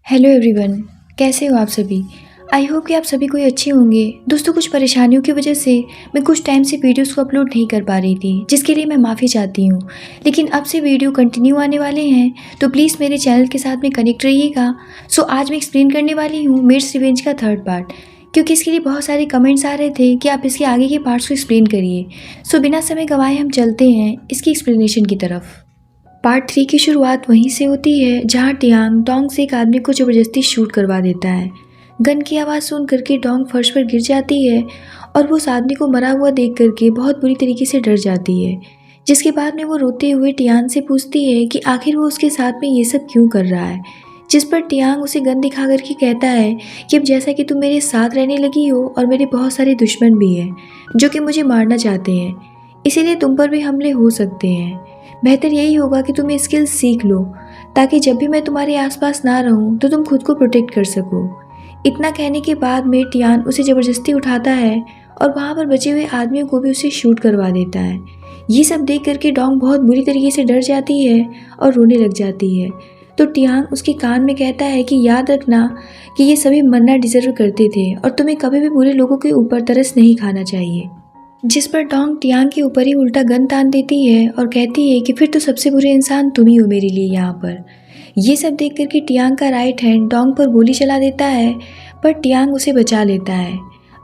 Hello everyone, कैसे हो आप सभी। आई होप कि आप सभी कोई अच्छे होंगे। दोस्तों, कुछ परेशानियों की वजह से मैं कुछ टाइम से वीडियोस को अपलोड नहीं कर पा रही थी, जिसके लिए मैं माफ़ी चाहती हूँ। लेकिन अब से वीडियो कंटिन्यू आने वाले हैं, तो प्लीज़ मेरे चैनल के साथ में कनेक्ट रहिएगा। सो आज मैं एक्सप्लेन करने वाली हूँ मेड्स रिवेंज का थर्ड पार्ट, क्योंकि इसके लिए बहुत सारे कमेंट्स आ रहे थे कि आप इसके आगे के पार्ट्स को एक्सप्लेन करिए। सो बिना समय गंवाए हम चलते हैं इसकी एक्सप्लेनेशन की तरफ। पार्ट 3 की शुरुआत वहीं से होती है जहां टियांग डोंग से एक आदमी को ज़बरदस्ती शूट करवा देता है। गन की आवाज़ सुन करके डोंग फर्श पर गिर जाती है और वो उस आदमी को मरा हुआ देख करके बहुत बुरी तरीके से डर जाती है। जिसके बाद में वो रोते हुए टियांग से पूछती है कि आखिर वो उसके साथ में ये सब क्यों कर रहा है। जिस पर टियांग उसे गन दिखा करके कहता है कि अब जैसा कि तुम मेरे साथ रहने लगी हो और मेरे बहुत सारे दुश्मन भी हैं जो कि मुझे मारना चाहते हैं, इसीलिए तुम पर भी हमले हो सकते हैं। बेहतर यही होगा कि तुम ये स्किल्स सीख लो ताकि जब भी मैं तुम्हारे आसपास ना रहूं तो तुम खुद को प्रोटेक्ट कर सको। इतना कहने के बाद में टियान उसे ज़बरदस्ती उठाता है और वहाँ पर बचे हुए आदमियों को भी उसे शूट करवा देता है। ये सब देख करके डोंग बहुत बुरी तरीके से डर जाती है और रोने लग जाती है। तो टियांग उसके कान में कहता है कि याद रखना कि ये सभी मरना डिजर्व करते थे और तुम्हें कभी भी बुरे लोगों के ऊपर तरस नहीं खाना चाहिए। जिस पर डोंग टियांग के ऊपर ही उल्टा गन तान देती है और कहती है कि फिर तो सबसे बुरे इंसान तुम ही हो मेरे लिए यहाँ पर। ये सब देख कर के टियांग का राइट हैंड डोंग पर गोली चला देता है, पर टियांग उसे बचा लेता है।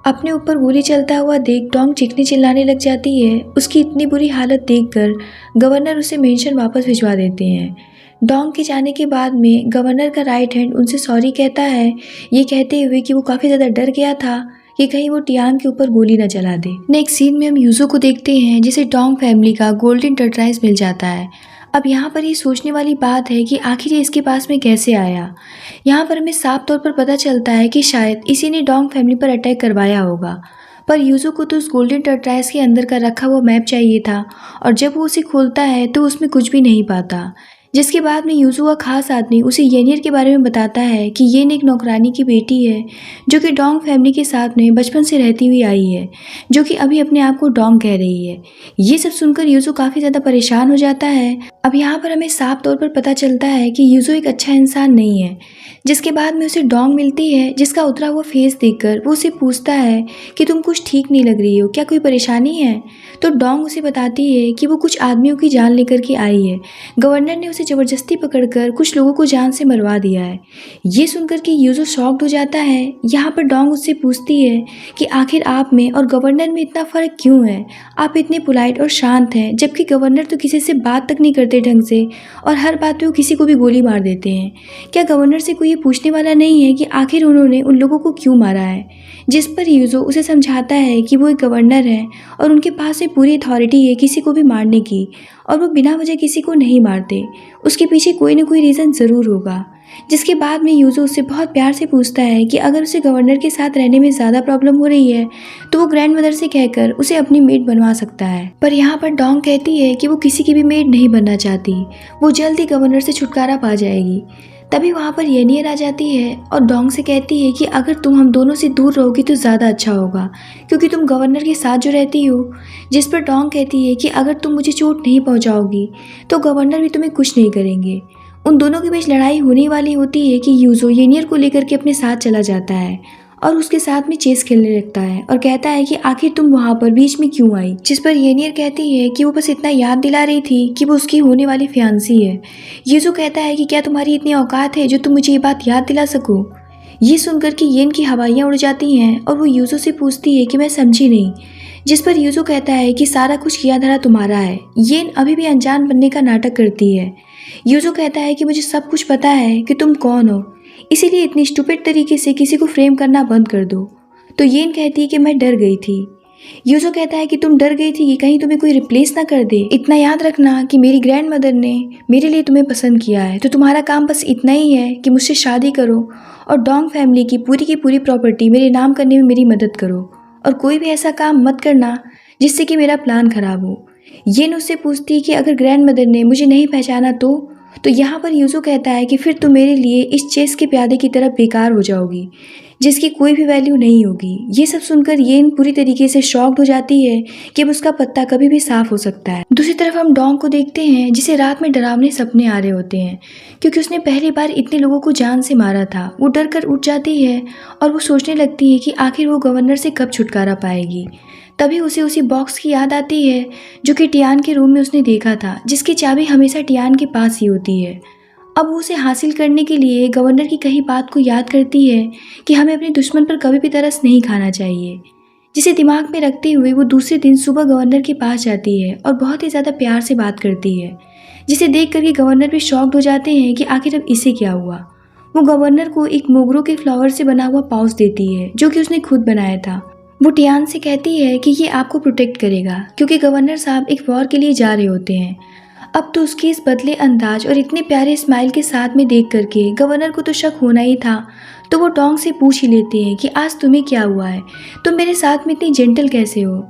अपने ऊपर गोली चलता हुआ देख डोंग चीखने चिल्लाने लग जाती है। उसकी इतनी बुरी हालत देखकर गवर्नर उसे मेंशन वापस भिजवा देते हैं। डोंग के जाने के बाद में गवर्नर का राइट हैंड उनसे सॉरी कहता है, ये कहते हुए कि वो काफ़ी ज़्यादा डर गया था कि कहीं वो टियांग के ऊपर गोली न चला दे। नेक्स्ट सीन में हम यूजो को देखते हैं जिसे डोंग फैमिली का गोल्डन टर्टराइज मिल जाता है। अब यहाँ पर ये सोचने वाली बात है कि आखिर ये इसके पास में कैसे आया। यहाँ पर हमें साफ तौर पर पता चलता है कि शायद इसी ने डोंग फैमिली पर अटैक करवाया होगा, पर यूजो को तो उस गोल्डन टर्टराइज के अंदर का रखा हुआ मैप चाहिए था और जब वो उसे खोलता है तो उसमें कुछ भी नहीं पाता। जिसके बाद में यूजो का खास आदमी उसे येनियर के बारे में बताता है कि येन एक नौकरानी की बेटी है जो कि डोंग फैमिली के साथ में बचपन से रहती हुई आई है, जो कि अभी अपने आप को डोंग कह रही है। ये सब सुनकर यूजो काफ़ी ज़्यादा परेशान हो जाता है। अब यहाँ पर हमें साफ तौर पर पता चलता है कि यूजो एक अच्छा इंसान नहीं है। जिसके बाद में उसे डोंग मिलती है जिसका उतरा हुआ फेस देखकर वो उसे पूछता है कि तुम कुछ ठीक नहीं लग रही हो, क्या कोई परेशानी है। तो डोंग उसे बताती है कि वो कुछ आदमियों की जान लेकर के आई है। गवर्नर ने उसे ज़बरदस्ती पकड़कर कुछ लोगों को जान से मरवा दिया है। ये सुनकर के यूजो शॉक्ड हो जाता है। यहाँ पर डोंग उससे पूछती है कि आखिर आप में और गवर्नर में इतना फ़र्क क्यों है। आप इतने पोलाइट और शांत हैं, जबकि गवर्नर तो किसी से बात तक नहीं करते ढंग से और हर बात पे वो किसी को भी गोली मार देते हैं। क्या गवर्नर से कोई ये पूछने वाला नहीं है कि आखिर उन्होंने उन लोगों को क्यों मारा है। जिस पर यूजो उसे समझाता है कि वो एक गवर्नर है और उनके पास में पूरी अथॉरिटी है किसी को भी मारने की, और वो बिना वजह किसी को नहीं मारते। उसके पीछे कोई ना कोई रीज़न ज़रूर होगा। जिसके बाद में यूजो उससे बहुत प्यार से पूछता है कि अगर उसे गवर्नर के साथ रहने में ज़्यादा प्रॉब्लम हो रही है तो वो ग्रैंड मदर से कहकर उसे अपनी मेड बनवा सकता है। पर यहाँ पर डोंग कहती है कि वो किसी की भी मेड नहीं बनना चाहती, वो जल्द ही गवर्नर से छुटकारा पा जाएगी। तभी वहाँ पर येनियर आ जाती है और डोंग से कहती है कि अगर तुम हम दोनों से दूर रहोगी तो ज़्यादा अच्छा होगा, क्योंकि तुम गवर्नर के साथ जो रहती हो। जिस पर डोंग कहती है कि अगर तुम मुझे चोट नहीं पहुँचाओगी तो गवर्नर भी तुम्हें कुछ नहीं करेंगे। उन दोनों के बीच लड़ाई होने वाली होती है कि यूजो येनियर को लेकर के अपने साथ चला जाता है और उसके साथ में चेस खेलने लगता है और कहता है कि आखिर तुम वहाँ पर बीच में क्यों आई। जिस पर येनियर कहती है कि वो बस इतना याद दिला रही थी कि वो उसकी होने वाली फियांसी है। यूजो कहता है कि क्या तुम्हारी इतनी औकात है जो तुम मुझे ये बात याद दिला सको। ये सुनकर कि येन की हवाइयाँ उड़ जाती हैं और वो यूजो से पूछती है कि मैं समझी नहीं। जिस पर यूजो कहता है कि सारा कुछ किया धरा तुम्हारा है। येन अभी भी अनजान बनने का नाटक करती है। यूजो कहता है कि मुझे सब कुछ पता है कि तुम कौन हो, इसीलिए इतनी स्टूपिड तरीके से किसी को फ्रेम करना बंद कर दो। तो येन कहती है कि मैं डर गई थी। यूजो कहता है कि तुम डर गई थी कि कहीं तुम्हें कोई रिप्लेस ना कर दे। इतना याद रखना कि मेरी ग्रैंड मदर ने मेरे लिए तुम्हें पसंद किया है, तो तुम्हारा काम बस इतना ही है कि मुझसे शादी करो और डोंग फैमिली की पूरी प्रॉपर्टी मेरे नाम करने में मेरी मदद करो, और कोई भी ऐसा काम मत करना जिससे कि मेरा प्लान खराब हो। येन उससे पूछती है कि अगर ग्रैंड मदर ने मुझे नहीं पहचाना तो यहाँ पर यूजो कहता है कि फिर तुम मेरे लिए इस चेस के प्यादे की तरह बेकार हो जाओगी। जिसकी कोई भी वैल्यू नहीं होगी। ये सब सुनकर येन पूरी तरीके से शॉक्ड हो जाती है कि अब उसका पत्ता कभी भी साफ हो सकता है। दूसरी तरफ हम डोंग को देखते हैं जिसे रात में डरावने सपने आ रहे होते हैं क्योंकि उसने पहली बार इतने लोगों को जान से मारा था। वो डर कर उठ जाती है और वो सोचने लगती है कि आखिर वो गवर्नर से कब छुटकारा पाएगी। तभी उसे उसी बॉक्स की याद आती है जो कि टियान के रूम में उसने देखा था, जिसकी चाबी हमेशा टियान के पास ही होती है। अब वो उसे हासिल करने के लिए गवर्नर की कही बात को याद करती है कि हमें अपने दुश्मन पर कभी भी तरस नहीं खाना चाहिए, जिसे दिमाग में रखते हुए वो दूसरे दिन सुबह गवर्नर के पास जाती है और बहुत ही ज़्यादा प्यार से बात करती है, जिसे देख करके गवर्नर भी शॉक्ड हो जाते हैं कि आखिर अब इसे क्या हुआ। वो गवर्नर को एक मोगरों के फ्लावर से बना हुआ पाउच देती है जो कि उसने खुद बनाया था। वो टियान से कहती है कि ये आपको प्रोटेक्ट करेगा क्योंकि गवर्नर साहब एक वॉर के लिए जा रहे होते हैं। अब तो उसके इस बदले अंदाज और इतने प्यारे स्माइल के साथ में देख करके गवर्नर को तो शक होना ही था, तो वो डोंग से पूछ ही लेते हैं कि आज तुम्हें क्या हुआ है, तुम मेरे साथ में इतनी जेंटल कैसे हो।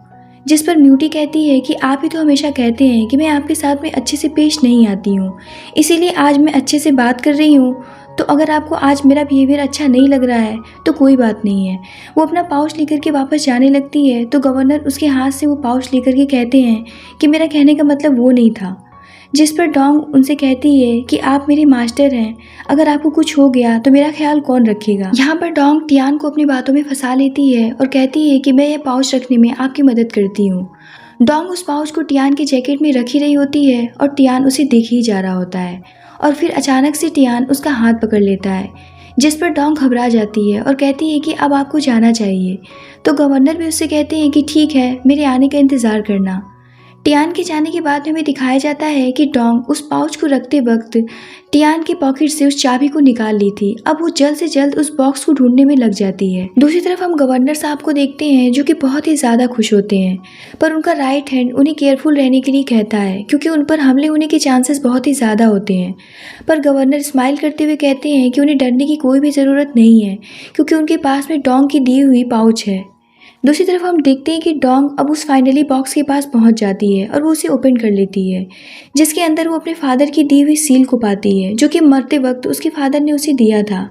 जिस पर म्यूटी कहती है कि आप ही तो हमेशा कहते हैं कि मैं आपके साथ में अच्छे से पेश नहीं आती हूँ, इसीलिए आज मैं अच्छे से बात कर रही हूँ। तो अगर आपको आज मेरा बिहेवियर अच्छा नहीं लग रहा है तो कोई बात नहीं है। वो अपना पाउच लेकर के वापस जाने लगती है तो गवर्नर उसके हाथ से वो पाउच लेकर के कहते हैं कि मेरा कहने का मतलब वो नहीं था। जिस पर डोंग उनसे कहती है कि आप मेरे मास्टर हैं, अगर आपको कुछ हो गया तो मेरा ख्याल कौन रखेगा। यहाँ पर डोंग टियान को अपनी बातों में फंसा लेती है और कहती है कि मैं यह पाउच रखने में आपकी मदद करती हूँ। डोंग उस पाउच को टियान के जैकेट में रखी रही होती है और टियान उसे देख ही जा रहा होता है और फिर अचानक से टियान उसका हाथ पकड़ लेता है, जिस पर डोंग घबरा जाती है और कहती है कि अब आपको जाना चाहिए। तो गवर्नर भी उससे कहते हैं कि ठीक है, मेरे आने का इंतज़ार करना। टियान के जाने के बाद हमें दिखाया जाता है कि डोंग उस पाउच को रखते वक्त टियान के पॉकेट से उस चाबी को निकाल ली थी। अब वो जल्द से जल्द उस बॉक्स को ढूंढने में लग जाती है। दूसरी तरफ हम गवर्नर साहब को देखते हैं जो कि बहुत ही ज़्यादा खुश होते हैं, पर उनका राइट हैंड उन्हें केयरफुल रहने के लिए कहता है क्योंकि उन पर हमले होने के चांसेस बहुत ही ज़्यादा होते हैं। पर गवर्नर स्माइल करते हुए कहते हैं कि उन्हें डरने की कोई भी ज़रूरत नहीं है क्योंकि उनके पास में डोंग की दी हुई पाउच है। दूसरी तरफ हम देखते हैं कि डोंग अब उस फाइनली बॉक्स के पास पहुंच जाती है और वो उसे ओपन कर लेती है, जिसके अंदर वो अपने फादर की दी हुई सील को पाती है जो कि मरते वक्त उसके फादर ने उसे दिया था।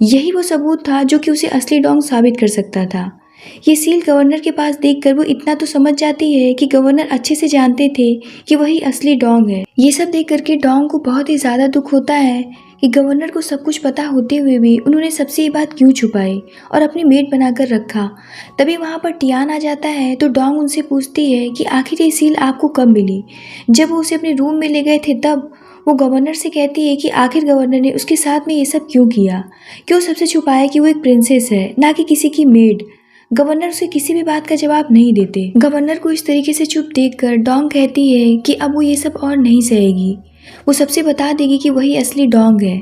यही वो सबूत था जो कि उसे असली डोंग साबित कर सकता था। ये सील गवर्नर के पास देखकर वो इतना तो समझ जाती है कि गवर्नर अच्छे से जानते थे कि वही असली डोंग है। ये सब देख करके डोंग को बहुत ही ज़्यादा दुख होता है कि गवर्नर को सब कुछ पता होते हुए भी उन्होंने सबसे ये बात क्यों छुपाई और अपनी मेड बनाकर रखा। तभी वहाँ पर टियान आ जाता है तो डोंग उनसे पूछती है कि आखिर ये सील आपको कब मिली। जब वो उसे अपने रूम में ले गए थे तब वो गवर्नर से कहती है कि आखिर गवर्नर ने उसके साथ में ये सब क्यों किया, क्यों सबसे छुपाया कि वो एक प्रिंसेस है ना कि किसी की मेड। गवर्नर उसे किसी भी बात का जवाब नहीं देते। गवर्नर को इस तरीके से चुप देखकर डोंग कहती है कि अब वो ये सब और नहीं सहेगी, वो सबसे बता देगी कि वही असली डोंग है।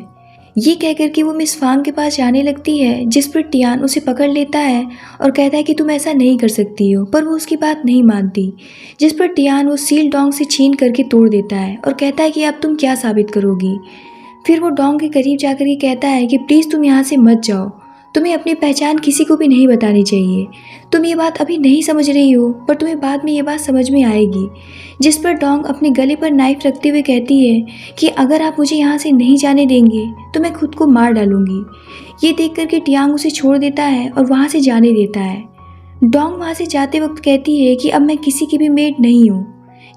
ये कहकर के वो मिस फांग के पास जाने लगती है, जिस पर टियान उसे पकड़ लेता है और कहता है कि तुम ऐसा नहीं कर सकती हो, पर वो उसकी बात नहीं मानती। जिस पर टियान वो सील डोंग से छीन करके तोड़ देता है और कहता है कि अब तुम क्या साबित करोगी। फिर वो डोंग के करीब जाकर के कहता है कि प्लीज़ तुम यहाँ से मत जाओ, तुम्हें अपनी पहचान किसी को भी नहीं बतानी चाहिए। तुम ये बात अभी नहीं समझ रही हो पर तुम्हें बाद में ये बात समझ में आएगी। जिस पर डोंग अपने गले पर नाइफ रखते हुए कहती है कि अगर आप मुझे यहाँ से नहीं जाने देंगे तो मैं खुद को मार डालूंगी। ये देख करके टियांग उसे छोड़ देता है और वहाँ से जाने देता है। डोंग वहाँ से जाते वक्त कहती है कि अब मैं किसी की भी मेड नहीं हूँ।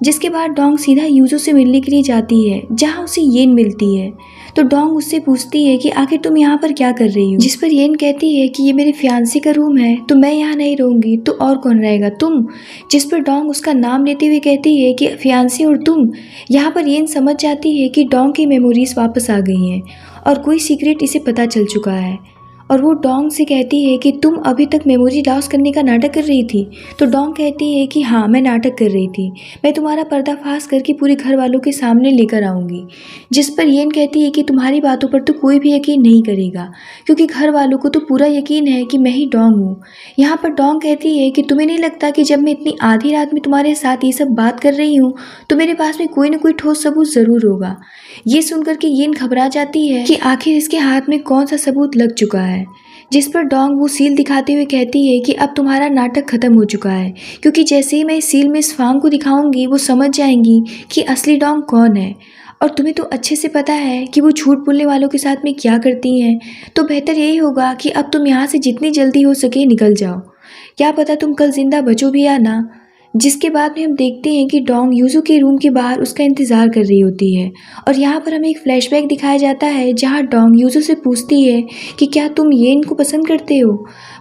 जिसके बाद डोंग सीधा यूजो से मिलने के लिए जाती है जहाँ उसे येन मिलती है। तो डोंग उससे पूछती है कि आखिर तुम यहाँ पर क्या कर रही हो। जिस पर येन कहती है कि ये मेरे फियांसे का रूम है तो मैं यहाँ नहीं रहूँगी तो और कौन रहेगा, तुम। जिस पर डोंग उसका नाम लेते हुए कहती है कि फियांसे और तुम। यहाँ पर येन समझ जाती है कि डोंग की मेमोरीज वापस आ गई हैं और कोई सीक्रेट इसे पता चल चुका है और वो डोंग से कहती है कि तुम अभी तक मेमोरी लॉस करने का नाटक कर रही थी। तो डोंग कहती है कि हाँ मैं नाटक कर रही थी, मैं तुम्हारा पर्दाफाश करके पूरे घर वालों के सामने लेकर आऊँगी। जिस पर येन कहती है कि तुम्हारी बातों पर तो कोई भी यकीन नहीं करेगा क्योंकि घर वालों को तो पूरा यकीन है कि मैं ही डोंग हूँ। यहाँ पर डोंग कहती है कि तुम्हें नहीं लगता कि जब मैं इतनी आधी रात में तुम्हारे साथ ये सब बात कर रही हूँ तो मेरे पास में कोई ना कोई ठोस सबूत ज़रूर होगा। ये सुनकर के येन घबरा जाती है कि आखिर इसके हाथ में कौन सा सबूत लग चुका है। जिस पर डोंग वो सील दिखाते हुए कहती है कि अब तुम्हारा नाटक खत्म हो चुका है क्योंकि जैसे ही मैं इस सील में इस फांग को दिखाऊंगी वो समझ जाएंगी कि असली डोंग कौन है। और तुम्हें तो अच्छे से पता है कि वो झूठ बोलने वालों के साथ में क्या करती हैं, तो बेहतर यही होगा कि अब तुम यहाँ से जितनी जल्दी हो सके निकल जाओ। क्या पता तुम कल जिंदा बचो भी या ना। जिसके बाद में हम देखते हैं कि डोंग यूजू के रूम के बाहर उसका इंतज़ार कर रही होती है और यहाँ पर हमें एक फ्लैशबैक दिखाया जाता है जहाँ डोंग यूजू से पूछती है कि क्या तुम येन को पसंद करते हो।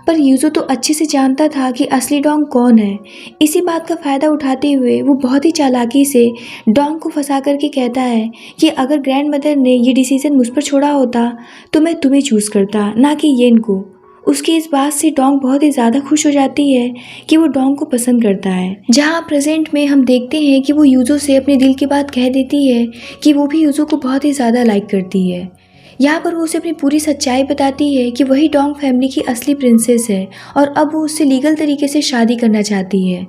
पर यूजू तो अच्छे से जानता था कि असली डोंग कौन है। इसी बात का फ़ायदा उठाते हुए वो बहुत ही चालाकी से डोंग को फंसा करके कहता है कि अगर ग्रैंड मदर ने ये डिसीज़न मुझ पर छोड़ा होता तो मैं तुम्हें चूज़ करता, ना कि येन को। उसकी इस बात से डोंग बहुत ही ज़्यादा खुश हो जाती है कि वो डोंग को पसंद करता है। जहाँ प्रेजेंट में हम देखते हैं कि वो यूजो से अपने दिल की बात कह देती है कि वो भी यूजो को बहुत ही ज़्यादा लाइक करती है। यहाँ पर वो उसे अपनी पूरी सच्चाई बताती है कि वही डोंग फैमिली की असली प्रिंसेस है और अब वो उससे लीगल तरीके से शादी करना चाहती है।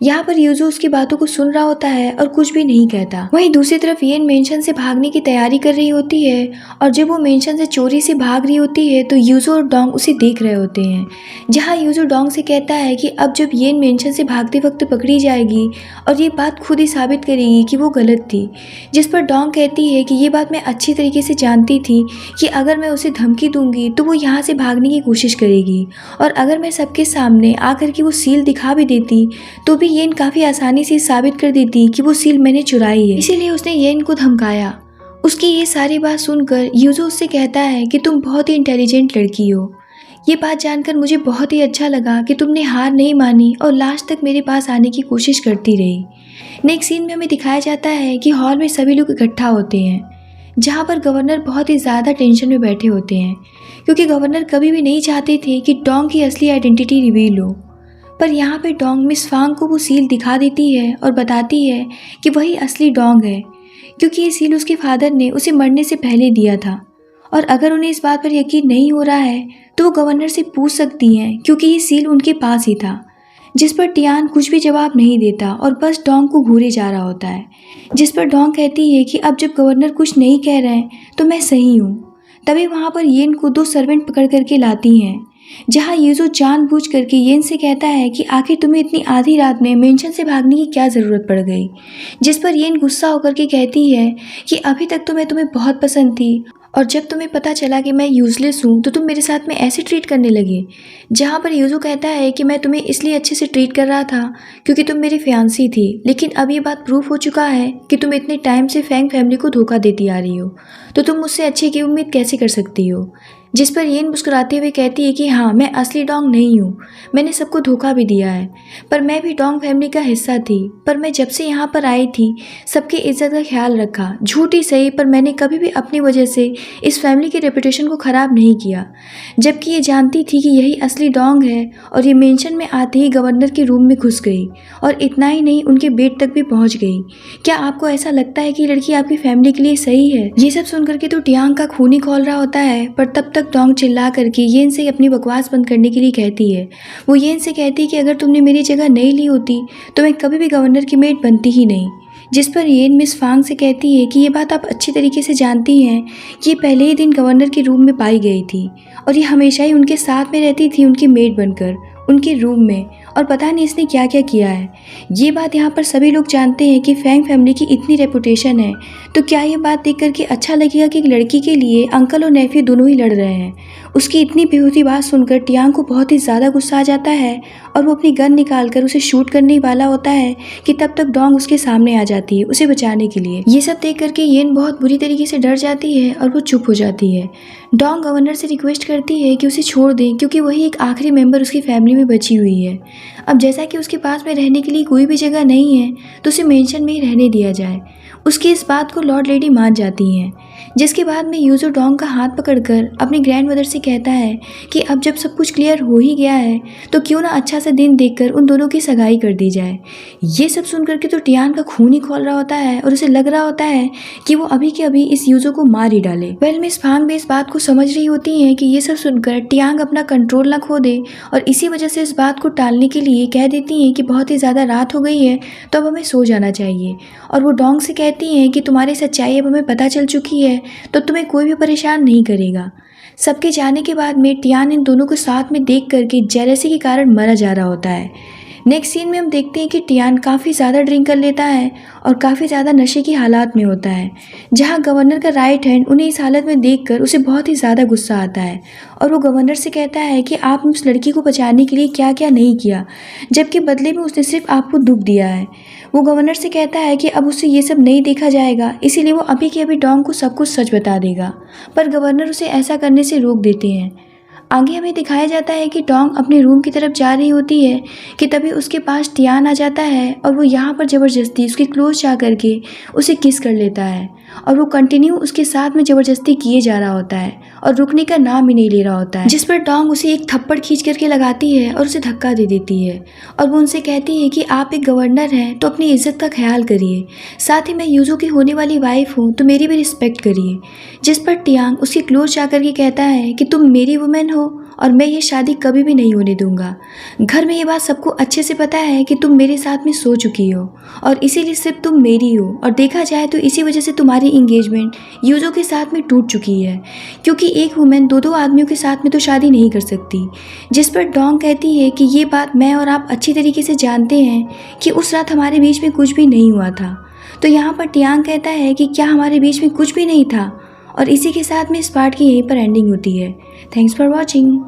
यहाँ पर यूजो उसकी बातों को सुन रहा होता है और कुछ भी नहीं कहता। वहीं दूसरी तरफ येन मेंशन से भागने की तैयारी कर रही होती है और जब वो मेंशन से चोरी से भाग रही होती है तो यूजो और डोंग उसे देख रहे होते हैं। जहाँ यूजो डोंग से कहता है कि अब जब येन मेंशन से भागते वक्त पकड़ी जाएगी और ये बात खुद ही साबित करेगी कि वो गलत थी। जिस पर डोंग कहती है कि ये बात मैं अच्छी तरीके से जानती थी कि अगर मैं उसे धमकी दूंगी तो वो यहाँ से भागने की कोशिश करेगी और अगर मैं सबके सामने आकर के वो सील दिखा भी देती तो भी येन काफ़ी आसानी से साबित कर देती कि वो सील मैंने चुराई है। इसीलिए उसने येन को धमकाया। उसकी ये सारी बात सुनकर यूजो उससे कहता है कि तुम बहुत ही इंटेलिजेंट लड़की हो। ये बात जानकर मुझे बहुत ही अच्छा लगा कि तुमने हार नहीं मानी और लास्ट तक मेरे पास आने की कोशिश करती रही। नेक्स्ट सीन में हमें दिखाया जाता है कि हॉल में सभी लोग इकट्ठा होते हैं जहाँ पर गवर्नर बहुत ही ज़्यादा टेंशन में बैठे होते हैं क्योंकि गवर्नर कभी भी नहीं चाहते थे कि डोंग की असली आइडेंटिटी रिवील हो। पर यहाँ पे डोंग मिस फांग को वो सील दिखा देती है और बताती है कि वही असली डोंग है क्योंकि ये सील उसके फादर ने उसे मरने से पहले दिया था और अगर उन्हें इस बात पर यकीन नहीं हो रहा है तो वो गवर्नर से पूछ सकती हैं क्योंकि ये सील उनके पास ही था। जिस पर टियान कुछ भी जवाब नहीं देता और बस डोंग को घूरे जा रहा होता है। जिस पर डोंग कहती है कि अब जब गवर्नर कुछ नहीं कह रहे हैं तो मैं सही हूँ। तभी वहाँ पर येन को 2 सर्वेंट पकड़ करके लाती हैं जहाँ यूजो जानबूझ करके येन से कहता है कि आखिर तुम्हें इतनी आधी रात में मेंशन से भागने की क्या ज़रूरत पड़ गई। जिस पर येन गुस्सा होकर के कहती है कि अभी तक तो मैं तुम्हें बहुत पसंद थी और जब तुम्हें पता चला कि मैं यूजलेस हूँ तो तुम मेरे साथ में ऐसे ट्रीट करने लगे। जहाँ पर यूजो कहता है कि मैं तुम्हें इसलिए अच्छे से ट्रीट कर रहा था क्योंकि तुम मेरी फियांसी थी, लेकिन अब ये बात प्रूफ हो चुका है कि तुम इतने टाइम से फैंग फैमिली को धोखा देती आ रही हो, तो तुम मुझसे अच्छे की उम्मीद कैसे कर सकती हो। जिस पर येन मुस्कुराते हुए कहती है कि हाँ, मैं असली डोंग नहीं हूँ, मैंने सबको धोखा भी दिया है, पर मैं भी डोंग फैमिली का हिस्सा थी। पर मैं जब से यहाँ पर आई थी सबकी इज्जत का ख्याल रखा, झूठी सही पर मैंने कभी भी अपनी वजह से इस फैमिली की रेपुटेशन को ख़राब नहीं किया। जबकि ये जानती थी कि यही असली डोंग है और ये मेंशन में आते ही गवर्नर के रूम में घुस गई और इतना ही नहीं उनके बेड तक भी पहुँच गई। क्या आपको ऐसा लगता है कि लड़की आपकी फैमिली के लिए सही है? ये सब सुनकर के तो टियांग का खून ही खौल रहा होता है, पर तब तक डोंग चिल्ला करके येन से अपनी बकवास बंद करने के लिए कहती है। वो येन से कहती है कि अगर तुमने मेरी जगह नहीं ली होती तो मैं कभी भी गवर्नर की मेड बनती ही नहीं। जिस पर येन मिस फांग से कहती है कि ये बात आप अच्छी तरीके से जानती हैं कि ये पहले ही दिन गवर्नर के रूम में पाई गई थी और ये हमेशा ही उनके साथ में रहती थी उनकी मेड बनकर उनके रूम में, और पता नहीं इसने क्या क्या किया है। ये बात यहाँ पर सभी लोग जानते हैं कि फैंग फैमिली की इतनी रेपुटेशन है, तो क्या ये बात देख करके अच्छा लगेगा कि एक लड़की के लिए अंकल और नेफ्यू दोनों ही लड़ रहे हैं। उसकी इतनी बेहूदी बात सुनकर टियांग को बहुत ही ज़्यादा गुस्सा आ जाता है और वो अपनी गन निकाल कर उसे शूट करने वाला होता है कि तब तक डोंग उसके सामने आ जाती है उसे बचाने के लिए। ये सब देख करके येन बहुत बुरी तरीके से डर जाती है और वो चुप हो जाती है। डोंग गवर्नर से रिक्वेस्ट करती है कि उसे छोड़ दें क्योंकि वही एक आखिरी मेंबर उसकी फैमिली में बची हुई है। अब जैसा कि उसके पास में रहने के लिए कोई भी जगह नहीं है तो उसे मेंशन में ही रहने दिया जाए। उसकी इस बात को लॉर्ड लेडी मान जाती हैं, जिसके बाद में यूजो डोंग का हाथ पकड़कर अपनी ग्रैंड मदर से कहता है कि अब जब सब कुछ क्लियर हो ही गया है तो क्यों ना अच्छा सा दिन देखकर उन दोनों की सगाई कर दी जाए। ये सब सुनकर के तो टियान का खून ही खोल रहा होता है और उसे लग रहा होता है कि वो अभी के अभी इस यूजो को मार ही डाले। वेल मिस फांग भी इस बात को समझ रही होती हैं कि ये सब सुनकर टियांग अपना कंट्रोल ना खो दे और इसी वजह से इस बात को टालने के लिए कह देती हैं कि बहुत ही ज़्यादा रात हो गई है तो अब हमें सो जाना चाहिए। और वो डोंग से कहती हैं कि तुम्हारी सच्चाई अब हमें पता चल चुकी है तो तुम्हें कोई भी परेशान नहीं करेगा। सबके जाने के बाद में टियान इन दोनों को साथ में देख करके जेलसी के कारण मरा जा रहा होता है। नेक्स्ट सीन में हम देखते हैं कि टियान काफ़ी ज़्यादा ड्रिंक कर लेता है और काफ़ी ज़्यादा नशे की हालात में होता है, जहाँ गवर्नर का राइट हैंड उन्हें इस हालत में देखकर उसे बहुत ही ज़्यादा गुस्सा आता है और वो गवर्नर से कहता है कि आपने उस लड़की को बचाने के लिए क्या क्या नहीं किया, जबकि बदले में उसने सिर्फ आपको दुख दिया है। वो गवर्नर से कहता है कि अब उससे ये सब नहीं देखा जाएगा, इसीलिए वो अभी के अभी डोंग को सब कुछ सच बता देगा, पर गवर्नर उसे ऐसा करने से रोक देते हैं। आगे हमें दिखाया जाता है कि डोंग अपने रूम की तरफ जा रही होती है कि तभी उसके पास टियान आ जाता है और वो यहाँ पर ज़बरदस्ती उसके क्लोज जा करके उसे किस कर लेता है और वो कंटिन्यू उसके साथ में ज़बरदस्ती किए जा रहा होता है और रुकने का नाम ही नहीं ले रहा होता है, जिस पर डोंग उसे एक थप्पड़ खींच करके लगाती है और उसे धक्का दे देती है और वो उनसे कहती है कि आप एक गवर्नर हैं तो अपनी इज्जत का ख्याल करिए, साथ ही मैं यूजो की होने वाली वाइफ हूँ तो मेरी भी रिस्पेक्ट करिए। जिस पर टियांग उसके क्लोज जा करके कहता है कि तुम मेरी वुमेन हो और मैं ये शादी कभी भी नहीं होने दूंगा। घर में ये बात सबको अच्छे से पता है कि तुम मेरे साथ में सो चुकी हो और इसीलिए सिर्फ तुम मेरी हो, और देखा जाए तो इसी वजह से तुम्हारी इंगेजमेंट यूजो के साथ में टूट चुकी है, क्योंकि एक वुमेन दो आदमियों के साथ में तो शादी नहीं कर सकती। जिस पर डोंग कहती है कि ये बात मैं और आप अच्छी तरीके से जानते हैं कि उस रात हमारे बीच में कुछ भी नहीं हुआ था। तो यहाँ पर टियांग कहता है कि क्या हमारे बीच में कुछ भी नहीं था, और इसी के साथ में इस पार्ट की यहीं पर एंडिंग होती है। Thanks for watching.